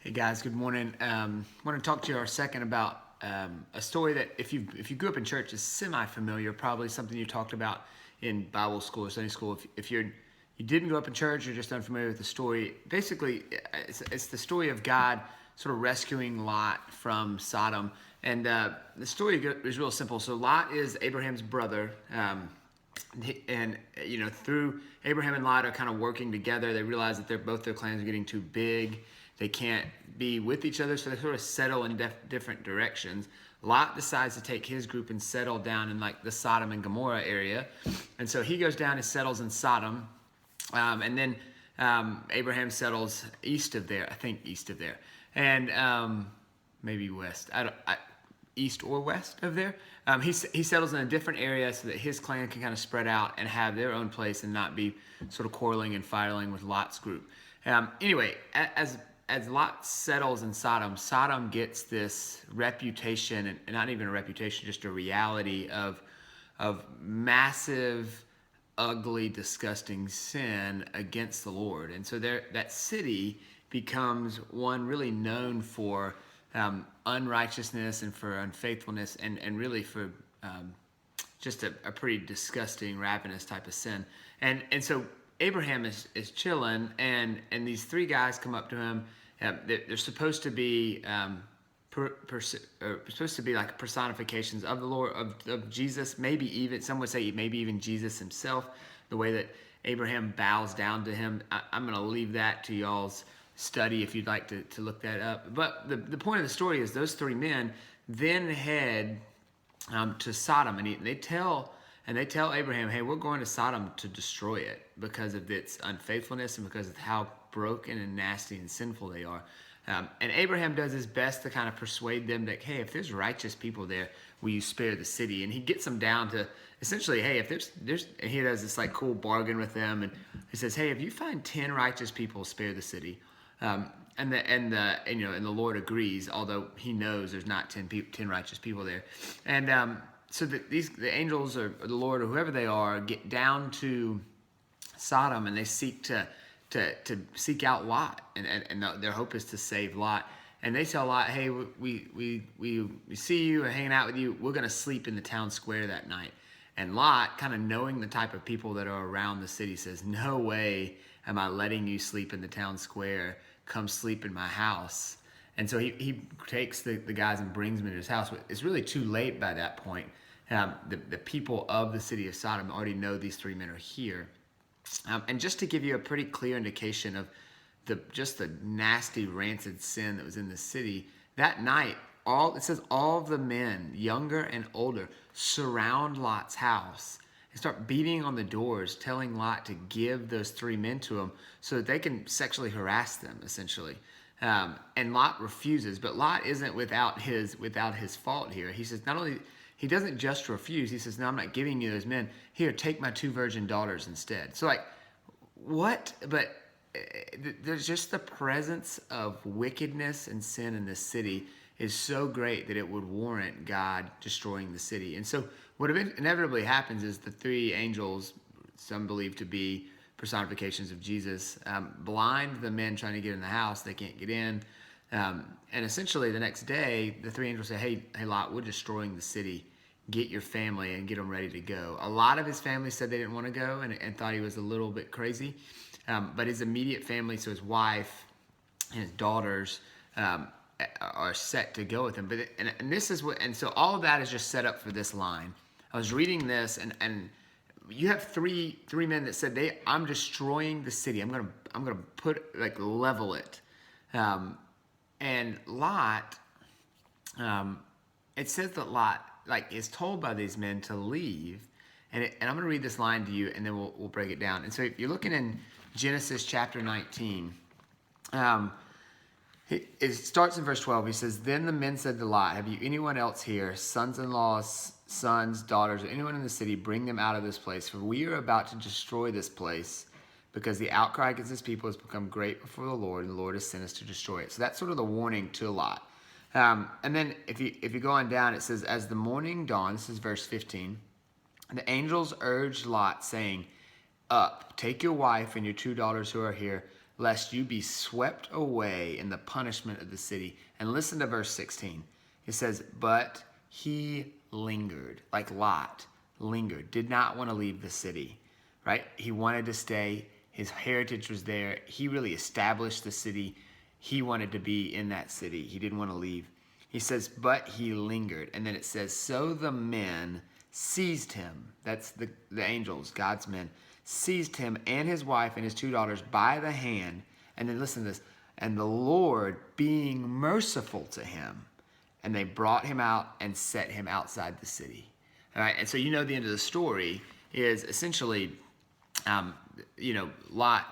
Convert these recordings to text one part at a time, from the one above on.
Hey guys, good morning. I want to talk to you our second about a story that if you grew up in church is semi-familiar, probably something you talked about in Bible school or Sunday school. If you didn't grow up in church, you're just unfamiliar with the story. Basically, it's the story of God sort of rescuing Lot from Sodom, and the story is real simple. So Lot is Abraham's brother. And through Abraham and Lot are kind of working together. They realize that both their clans are getting too big. They can't be with each other, so they sort of settle in different directions. Lot decides to take his group and settle down in like the Sodom and Gomorrah area, and so he goes down and settles in Sodom, and then Abraham settles east of there. I think east of there, and maybe west. East or west of there. He settles in a different area so that his clan can kind of spread out and have their own place and not be sort of quarreling and fighting with Lot's group. Anyway, as Lot settles in Sodom, Sodom gets this reputation, and not even a reputation, just a reality of massive, ugly, disgusting sin against the Lord. And so that city becomes one really known for unrighteousness and for unfaithfulness and really for just a pretty disgusting, ravenous type of sin. And so Abraham is chilling, and these three guys come up to him. They're supposed to be supposed to be like personifications of the Lord, of Jesus. Maybe even some would say maybe even Jesus himself. The way that Abraham bows down to him. I'm going to leave that to y'all's study if you'd like to look that up. But the point of the story is those three men then head to Sodom, and they tell Abraham, hey, we're going to Sodom to destroy it because of its unfaithfulness and because of how broken and nasty and sinful they are. And Abraham does his best to kind of persuade them that, hey, if there's righteous people there, will you spare the city? And he gets them down to essentially, hey, if there's and he does this like cool bargain with them, and he says, hey, if you find 10 righteous people, spare the city. And the Lord agrees, although he knows there's not 10 righteous people there. And so that the angels or the Lord or whoever they are get down to Sodom, and they seek to seek out Lot, and their hope is to save Lot. And they tell Lot, hey, we see you and hanging out with you. We're going to sleep in the town square that night. And Lot, kind of knowing the type of people that are around the city, says, no way am I letting you sleep in the town square. Come sleep in my house. And so he takes the guys and brings them into his house. It's really too late by that point. The people of the city of Sodom already know these three men are here. And just to give you a pretty clear indication of the nasty, rancid sin that was in the city, that night, it says all of the men, younger and older, surround Lot's house and start beating on the doors, telling Lot to give those three men to him so that they can sexually harass them, essentially. And Lot refuses, but Lot isn't without his fault here. He says he doesn't just refuse. He says, no, I'm not giving you those men. Here, take my 2 virgin daughters instead. So what? But there's just the presence of wickedness and sin in this city is so great that it would warrant God destroying the city. And so what inevitably happens is the three angels, some believe to be personifications of Jesus, blind the men trying to get in the house. They can't get in. And essentially the next day, the three angels say, hey Lot, we're destroying the city. Get your family and get them ready to go. A lot of his family said they didn't want to go and thought he was a little bit crazy. But his immediate family, so his wife and his daughters, are set to go with him. And this is and so all of that is just set up for this line. I was reading this, and you have three men that said I'm destroying the city. I'm gonna put level it. And Lot, it says that Lot is told by these men to leave, and I'm going to read this line to you, and then we'll break it down. And so if you're looking in Genesis chapter 19, it starts in verse 12. He says, then the men said to Lot, have you anyone else here, sons-in-laws, sons, daughters, or anyone in the city? Bring them out of this place, for we are about to destroy this place, because the outcry against this people has become great before the Lord, and the Lord has sent us to destroy it. So that's sort of the warning to Lot. And then if you go on down, it says, as the morning dawned, this is verse 15, the angels urged Lot, saying, up, take your wife and your 2 daughters who are here, lest you be swept away in the punishment of the city. And listen to verse 16. It says, but he lingered, like Lot lingered, did not want to leave the city, right? He wanted to stay. His heritage was there. He really established the city. He wanted to be in that city. He didn't want to leave. He says, but he lingered. And then it says, so the men seized him. That's the angels, God's men, seized him and his wife and his 2 daughters by the hand. And then listen to this. And the Lord being merciful to him. And they brought him out and set him outside the city. All right. And so the end of the story is essentially, Lot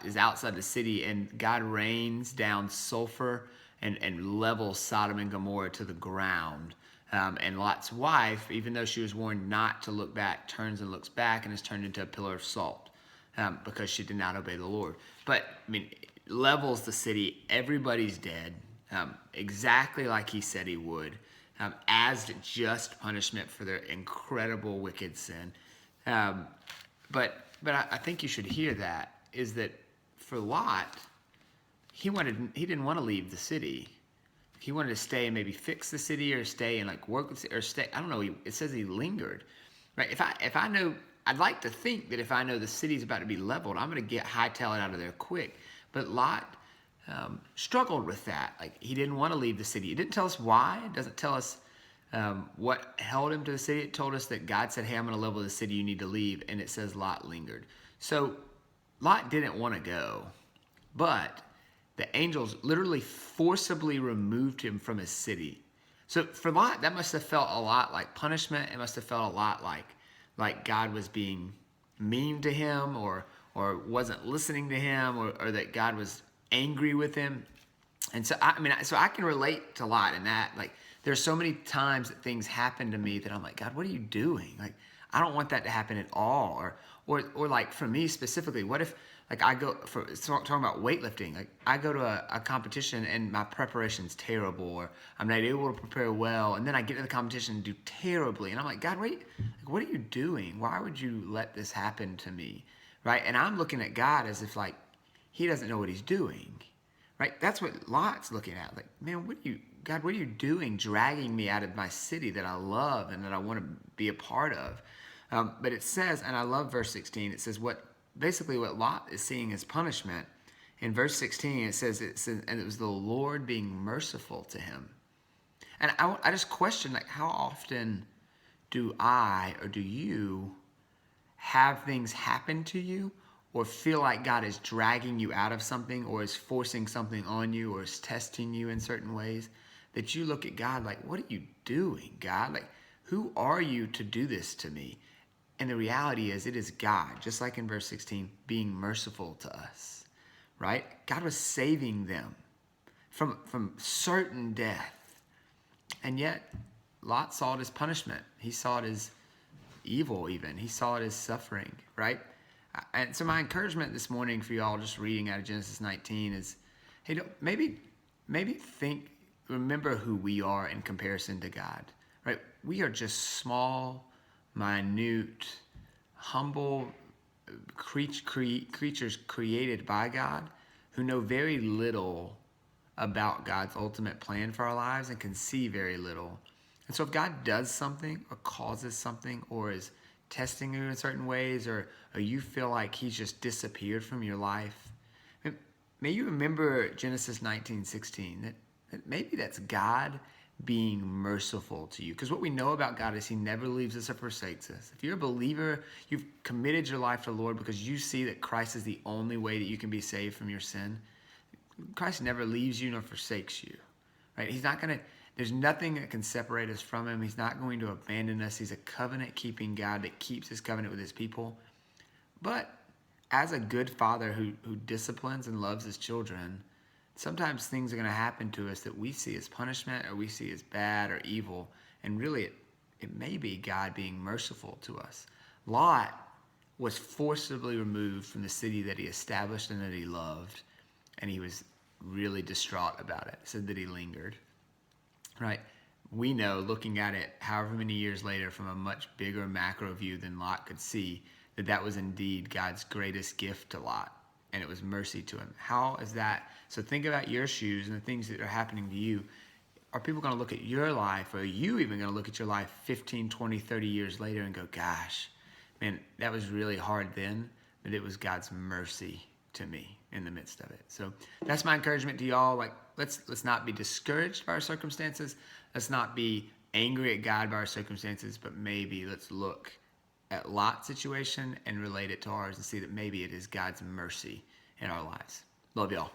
is outside the city, and God rains down sulfur and levels Sodom and Gomorrah to the ground. And Lot's wife, even though she was warned not to look back, turns and looks back and is turned into a pillar of salt because she did not obey the Lord. But, levels the city. Everybody's dead, exactly like he said he would, as just punishment for their incredible wicked sin. But I think you should hear that, is that for Lot, he didn't want to leave the city. He wanted to stay and maybe fix the city or stay and work or stay. I don't know. It says he lingered, right? If I know, I'd like to think that if I know the city's about to be leveled, I'm going to hightail it out of there quick. But Lot struggled with that. He didn't want to leave the city. It didn't tell us why. It doesn't tell us what held him to the city. It told us that God said, hey, I'm going to level the city. You need to leave. And it says Lot lingered. So Lot didn't want to go, but the angels literally forcibly removed him from his city. So for Lot, that must have felt a lot like punishment. It must have felt a lot like God was being mean to him or wasn't listening to him or that God was angry with him. And so, I can relate to Lot in that. There's so many times that things happen to me that I'm like, God, what are you doing? I don't want that to happen at all. Or for me specifically, what if, I go talking about weightlifting, I go to a competition and my preparation's terrible, or I'm not able to prepare well, and then I get to the competition and do terribly, and I'm like, God, what are you doing? Why would you let this happen to me, right? And I'm looking at God as if he doesn't know what he's doing, right? That's what Lot's looking at. Man, God, what are you doing, dragging me out of my city that I love and that I want to be a part of? But it says, and I love verse 16, it says basically what Lot is seeing as punishment. In verse 16, it says, and it was the Lord being merciful to him. And I just question, how often do I or do you have things happen to you or feel like God is dragging you out of something or is forcing something on you or is testing you in certain ways that you look at God what are you doing, God? Who are you to do this to me? And the reality is, it is God, just like in verse 16, being merciful to us, right? God was saving them from certain death. And yet, Lot saw it as punishment. He saw it as evil even. He saw it as suffering, right? And so my encouragement this morning for y'all, just reading out of Genesis 19, is, hey, maybe remember who we are in comparison to God, right? We are just small, minute, humble creatures created by God who know very little about God's ultimate plan for our lives and can see very little. And so if God does something or causes something or is testing you in certain ways or you feel like he's just disappeared from your life, may you remember Genesis 19:16, that maybe that's God being merciful to you. Because what we know about God is he never leaves us or forsakes us. If you're a believer, you've committed your life to the Lord because you see that Christ is the only way that you can be saved from your sin. Christ never leaves you nor forsakes you, right? There's nothing that can separate us from him. He's not going to abandon us. He's a covenant-keeping God that keeps his covenant with his people. But as a good father who disciplines and loves his children, sometimes things are going to happen to us that we see as punishment or we see as bad or evil. And really, it may be God being merciful to us. Lot was forcibly removed from the city that he established and that he loved. And he was really distraught about it. It said that he lingered. Right? We know, looking at it however many years later from a much bigger macro view than Lot could see, that was indeed God's greatest gift to Lot. and it was mercy to him. How is that? So think about your shoes and the things that are happening to you. Are people going to look at your life, or are you even going to look at your life 15, 20, 30 years later and go, gosh, man, that was really hard then, but it was God's mercy to me in the midst of it. So that's my encouragement to y'all. Like, let's not be discouraged by our circumstances. Let's not be angry at God by our circumstances, but maybe let's look at Lot's situation and relate it to ours and see that maybe it is God's mercy in our lives. Love y'all.